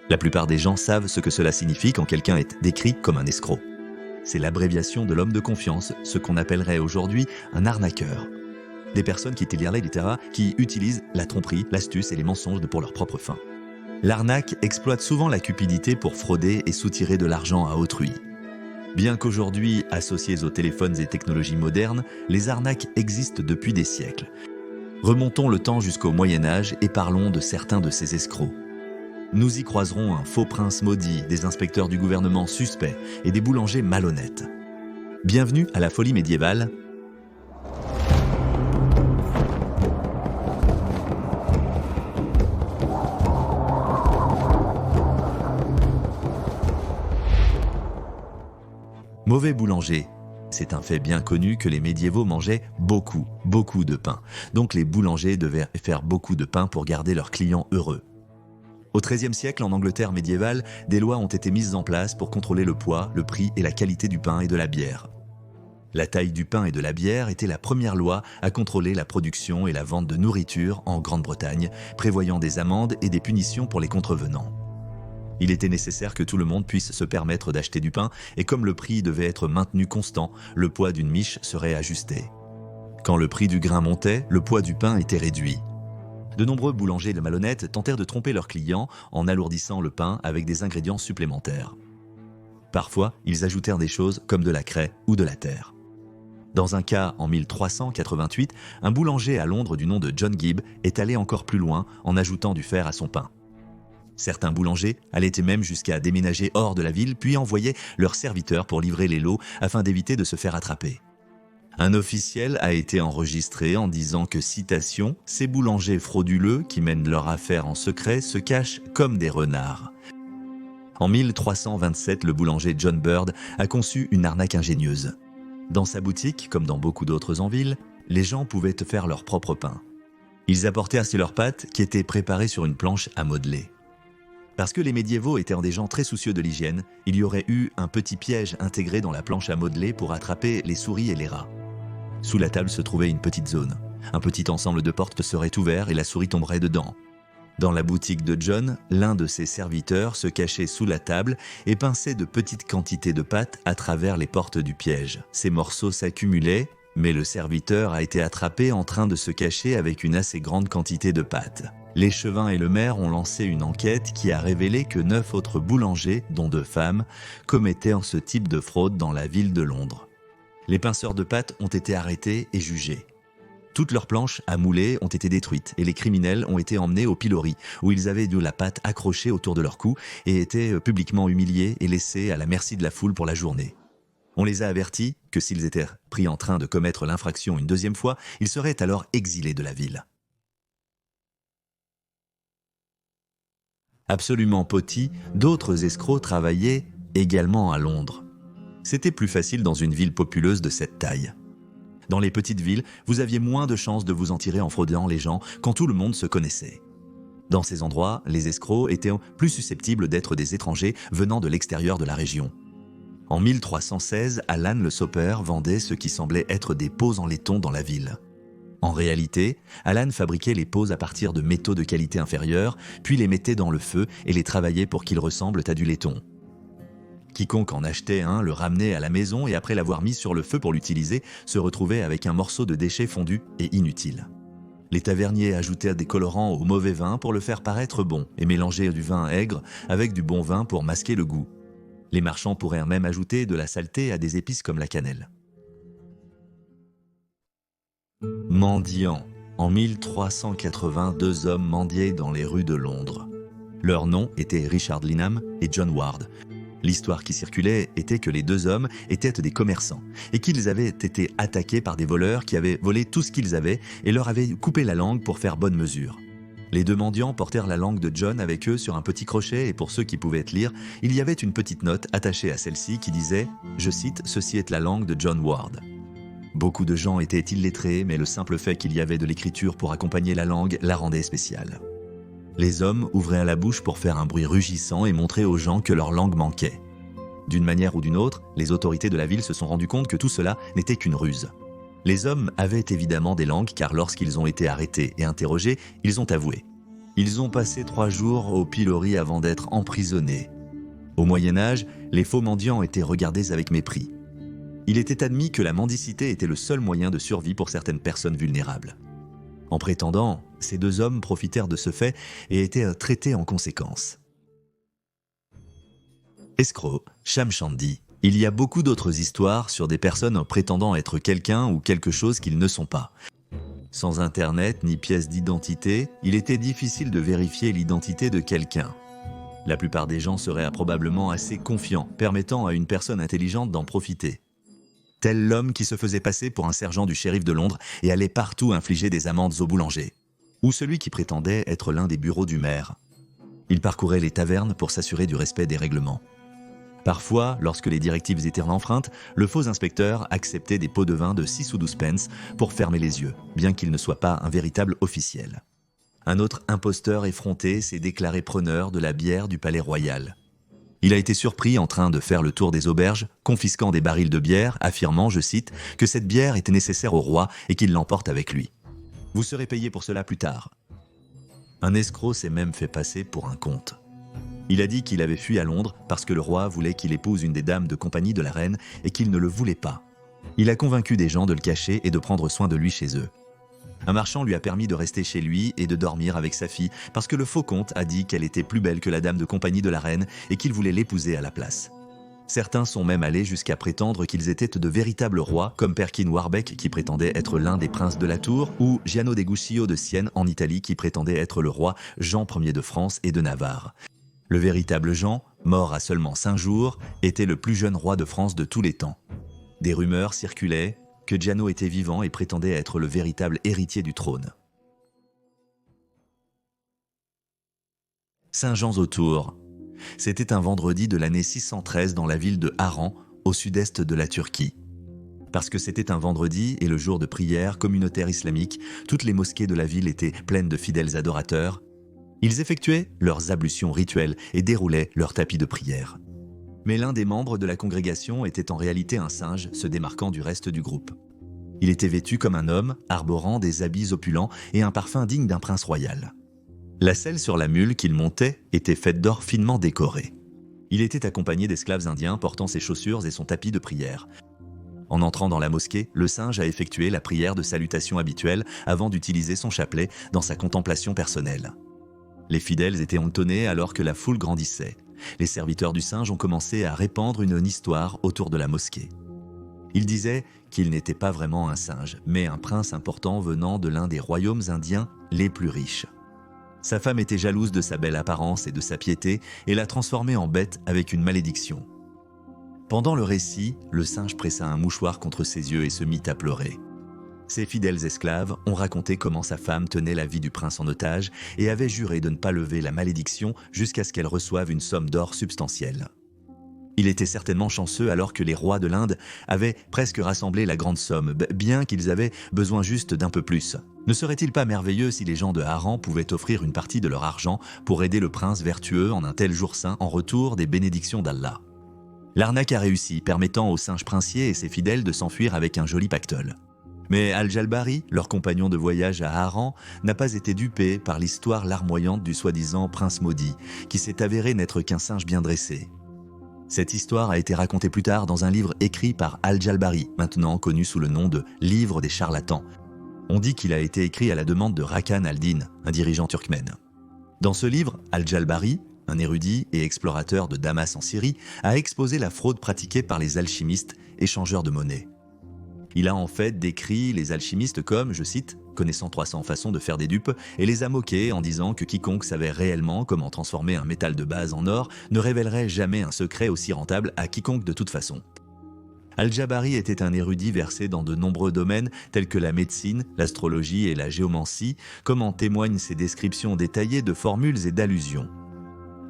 La plupart des gens savent ce que cela signifie quand quelqu'un est décrit comme un escroc. C'est l'abréviation de l'homme de confiance, ce qu'on appellerait aujourd'hui un arnaqueur. Des personnes qui qui utilisent la tromperie, l'astuce et les mensonges pour leur propre fin. L'arnaque exploite souvent la cupidité pour frauder et soutirer de l'argent à autrui. Bien qu'aujourd'hui associées aux téléphones et technologies modernes, les arnaques existent depuis des siècles. Remontons le temps jusqu'au Moyen-Âge et parlons de certains de ces escrocs. Nous y croiserons un faux prince maudit, des inspecteurs du gouvernement suspects et des boulangers malhonnêtes. Bienvenue à la folie médiévale. Mauvais boulanger. C'est un fait bien connu que les médiévaux mangeaient beaucoup de pain. Donc les boulangers devaient faire beaucoup de pain pour garder leurs clients heureux. Au XIIIe siècle, en Angleterre médiévale, des lois ont été mises en place pour contrôler le poids, le prix et la qualité du pain et de la bière. La taille du pain et de la bière était la première loi à contrôler la production et la vente de nourriture en Grande-Bretagne, prévoyant des amendes et des punitions pour les contrevenants. Il était nécessaire que tout le monde puisse se permettre d'acheter du pain et comme le prix devait être maintenu constant, le poids d'une miche serait ajusté. Quand le prix du grain montait, le poids du pain était réduit. De nombreux boulangers malhonnêtes tentèrent de tromper leurs clients en alourdissant le pain avec des ingrédients supplémentaires. Parfois, ils ajoutèrent des choses comme de la craie ou de la terre. Dans un cas, en 1388, un boulanger à Londres du nom de John Gibb est allé encore plus loin en ajoutant du fer à son pain. Certains boulangers allaient même jusqu'à déménager hors de la ville puis envoyaient leurs serviteurs pour livrer les lots afin d'éviter de se faire attraper. Un officiel a été enregistré en disant que, citation, « Ces boulangers frauduleux qui mènent leur affaire en secret se cachent comme des renards ». En 1327, le boulanger John Bird a conçu une arnaque ingénieuse. Dans sa boutique, comme dans beaucoup d'autres en ville, les gens pouvaient faire leur propre pain. Ils apportaient ainsi leurs pâtes qui étaient préparées sur une planche à modeler. Parce que les médiévaux étaient des gens très soucieux de l'hygiène, il y aurait eu un petit piège intégré dans la planche à modeler pour attraper les souris et les rats. Sous la table se trouvait une petite zone. Un petit ensemble de portes serait ouvert et la souris tomberait dedans. Dans la boutique de John, l'un de ses serviteurs se cachait sous la table et pinçait de petites quantités de pâtes à travers les portes du piège. Ces morceaux s'accumulaient, mais le serviteur a été attrapé en train de se cacher avec une assez grande quantité de pâtes. L'échevin et le maire ont lancé une enquête qui a révélé que 9 autres boulangers, dont 2 femmes, commettaient ce type de fraude dans la ville de Londres. Les pinceurs de pâtes ont été arrêtés et jugés. Toutes leurs planches à mouler ont été détruites et les criminels ont été emmenés au pilori, où ils avaient de la pâte accrochée autour de leur cou et étaient publiquement humiliés et laissés à la merci de la foule pour la journée. On les a avertis que s'ils étaient pris en train de commettre l'infraction une deuxième fois, ils seraient alors exilés de la ville. Absolument potis, d'autres escrocs travaillaient également à Londres. C'était plus facile dans une ville populeuse de cette taille. Dans les petites villes, vous aviez moins de chances de vous en tirer en fraudant les gens quand tout le monde se connaissait. Dans ces endroits, les escrocs étaient plus susceptibles d'être des étrangers venant de l'extérieur de la région. En 1316, Alan le Soper vendait ce qui semblait être des pots en laiton dans la ville. En réalité, Alan fabriquait les pots à partir de métaux de qualité inférieure, puis les mettait dans le feu et les travaillait pour qu'ils ressemblent à du laiton. Quiconque en achetait un le ramenait à la maison et après l'avoir mis sur le feu pour l'utiliser, se retrouvait avec un morceau de déchet fondu et inutile. Les taverniers ajoutaient des colorants au mauvais vin pour le faire paraître bon et mélangeaient du vin aigre avec du bon vin pour masquer le goût. Les marchands pourraient même ajouter de la saleté à des épices comme la cannelle. Mendiants. En 1380, 2 hommes mendiaient dans les rues de Londres. Leurs noms étaient Richard Linham et John Ward. L'histoire qui circulait était que les 2 hommes étaient des commerçants et qu'ils avaient été attaqués par des voleurs qui avaient volé tout ce qu'ils avaient et leur avaient coupé la langue pour faire bonne mesure. Les 2 mendiants portèrent la langue de John avec eux sur un petit crochet et pour ceux qui pouvaient lire, il y avait une petite note attachée à celle-ci qui disait, je cite, « Ceci est la langue de John Ward ». Beaucoup de gens étaient illettrés, mais le simple fait qu'il y avait de l'écriture pour accompagner la langue la rendait spéciale. Les hommes ouvraient la bouche pour faire un bruit rugissant et montrer aux gens que leur langue manquait. D'une manière ou d'une autre, les autorités de la ville se sont rendues compte que tout cela n'était qu'une ruse. Les hommes avaient évidemment des langues car lorsqu'ils ont été arrêtés et interrogés, ils ont avoué. Ils ont passé 3 jours au pilori avant d'être emprisonnés. Au Moyen-Âge, les faux mendiants étaient regardés avec mépris. Il était admis que la mendicité était le seul moyen de survie pour certaines personnes vulnérables. En prétendant, ces 2 hommes profitèrent de ce fait et étaient traités en conséquence. Escroc, Shamshandi. Il y a beaucoup d'autres histoires sur des personnes prétendant être quelqu'un ou quelque chose qu'ils ne sont pas. Sans Internet ni pièce d'identité, il était difficile de vérifier l'identité de quelqu'un. La plupart des gens seraient probablement assez confiants, permettant à une personne intelligente d'en profiter. Tel l'homme qui se faisait passer pour un sergent du shérif de Londres et allait partout infliger des amendes aux boulangers. Ou celui qui prétendait être l'un des bureaux du maire. Il parcourait les tavernes pour s'assurer du respect des règlements. Parfois, lorsque les directives étaient enfreintes, le faux inspecteur acceptait des pots de vin de 6 ou 12 pence pour fermer les yeux, bien qu'il ne soit pas un véritable officiel. Un autre imposteur effronté s'est déclaré preneur de la bière du palais royal. Il a été surpris en train de faire le tour des auberges, confisquant des barils de bière, affirmant, je cite, que cette bière était nécessaire au roi et qu'il l'emporte avec lui. Vous serez payé pour cela plus tard. Un escroc s'est même fait passer pour un comte. Il a dit qu'il avait fui à Londres parce que le roi voulait qu'il épouse une des dames de compagnie de la reine et qu'il ne le voulait pas. Il a convaincu des gens de le cacher et de prendre soin de lui chez eux. Un marchand lui a permis de rester chez lui et de dormir avec sa fille parce que le faux comte a dit qu'elle était plus belle que la dame de compagnie de la reine et qu'il voulait l'épouser à la place. Certains sont même allés jusqu'à prétendre qu'ils étaient de véritables rois, comme Perkin Warbeck qui prétendait être l'un des princes de la Tour, ou Giano de Guccio de Sienne en Italie qui prétendait être le roi Jean Ier de France et de Navarre. Le véritable Jean, mort à seulement 5 jours, était le plus jeune roi de France de tous les temps. Des rumeurs circulaient que Giano était vivant et prétendait être le véritable héritier du trône. Saint-Jean-aux-Tours. C'était un vendredi de l'année 613 dans la ville de Harran, au sud-est de la Turquie. Parce que c'était un vendredi et le jour de prière communautaire islamique, toutes les mosquées de la ville étaient pleines de fidèles adorateurs. Ils effectuaient leurs ablutions rituelles et déroulaient leurs tapis de prière. Mais l'un des membres de la congrégation était en réalité un singe se démarquant du reste du groupe. Il était vêtu comme un homme, arborant des habits opulents et un parfum digne d'un prince royal. La selle sur la mule qu'il montait était faite d'or finement décoré. Il était accompagné d'esclaves indiens portant ses chaussures et son tapis de prière. En entrant dans la mosquée, le singe a effectué la prière de salutation habituelle avant d'utiliser son chapelet dans sa contemplation personnelle. Les fidèles étaient étonnés alors que la foule grandissait. Les serviteurs du singe ont commencé à répandre une histoire autour de la mosquée. Ils disaient qu'il n'était pas vraiment un singe, mais un prince important venant de l'un des royaumes indiens les plus riches. Sa femme était jalouse de sa belle apparence et de sa piété et l'a transformé en bête avec une malédiction. Pendant le récit, le singe pressa un mouchoir contre ses yeux et se mit à pleurer. Ses fidèles esclaves ont raconté comment sa femme tenait la vie du prince en otage et avait juré de ne pas lever la malédiction jusqu'à ce qu'elle reçoive une somme d'or substantielle. Il était certainement chanceux alors que les rois de l'Inde avaient presque rassemblé la grande somme, bien qu'ils avaient besoin juste d'un peu plus. Ne serait-il pas merveilleux si les gens de Harran pouvaient offrir une partie de leur argent pour aider le prince vertueux en un tel jour saint en retour des bénédictions d'Allah? L'arnaque a réussi, permettant au singe princier et ses fidèles de s'enfuir avec un joli pactole. Mais Al-Jalbari, leur compagnon de voyage à Harran, n'a pas été dupé par l'histoire larmoyante du soi-disant prince maudit, qui s'est avéré n'être qu'un singe bien dressé. Cette histoire a été racontée plus tard dans un livre écrit par Al-Jalbari, maintenant connu sous le nom de « Livre des charlatans ». On dit qu'il a été écrit à la demande de Rakan al-Din, un dirigeant turkmène. Dans ce livre, Al-Jalbari, un érudit et explorateur de Damas en Syrie, a exposé la fraude pratiquée par les alchimistes, échangeurs de monnaie. Il a en fait décrit les alchimistes comme, je cite, « connaissant 300 façons de faire des dupes » et les a moqués en disant que quiconque savait réellement comment transformer un métal de base en or ne révélerait jamais un secret aussi rentable à quiconque de toute façon. Al-Jalbari était un érudit versé dans de nombreux domaines tels que la médecine, l'astrologie et la géomancie, comme en témoignent ses descriptions détaillées de formules et d'allusions.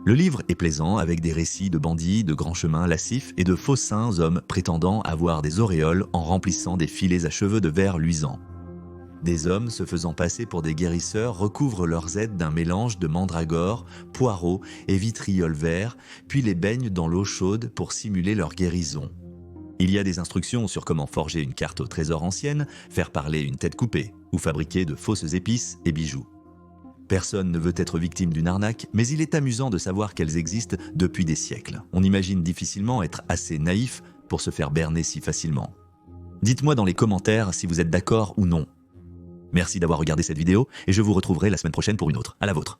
Le livre est plaisant avec des récits de bandits, de grands chemins lascifs et de faux saints hommes prétendant avoir des auréoles en remplissant des filets à cheveux de verre luisant. Des hommes se faisant passer pour des guérisseurs recouvrent leurs aides d'un mélange de mandragore, poireaux et vitriol vert, puis les baignent dans l'eau chaude pour simuler leur guérison. Il y a des instructions sur comment forger une carte au trésor ancienne, faire parler une tête coupée ou fabriquer de fausses épices et bijoux. Personne ne veut être victime d'une arnaque, mais il est amusant de savoir qu'elles existent depuis des siècles. On imagine difficilement être assez naïf pour se faire berner si facilement. Dites-moi dans les commentaires si vous êtes d'accord ou non. Merci d'avoir regardé cette vidéo et je vous retrouverai la semaine prochaine pour une autre. À la vôtre.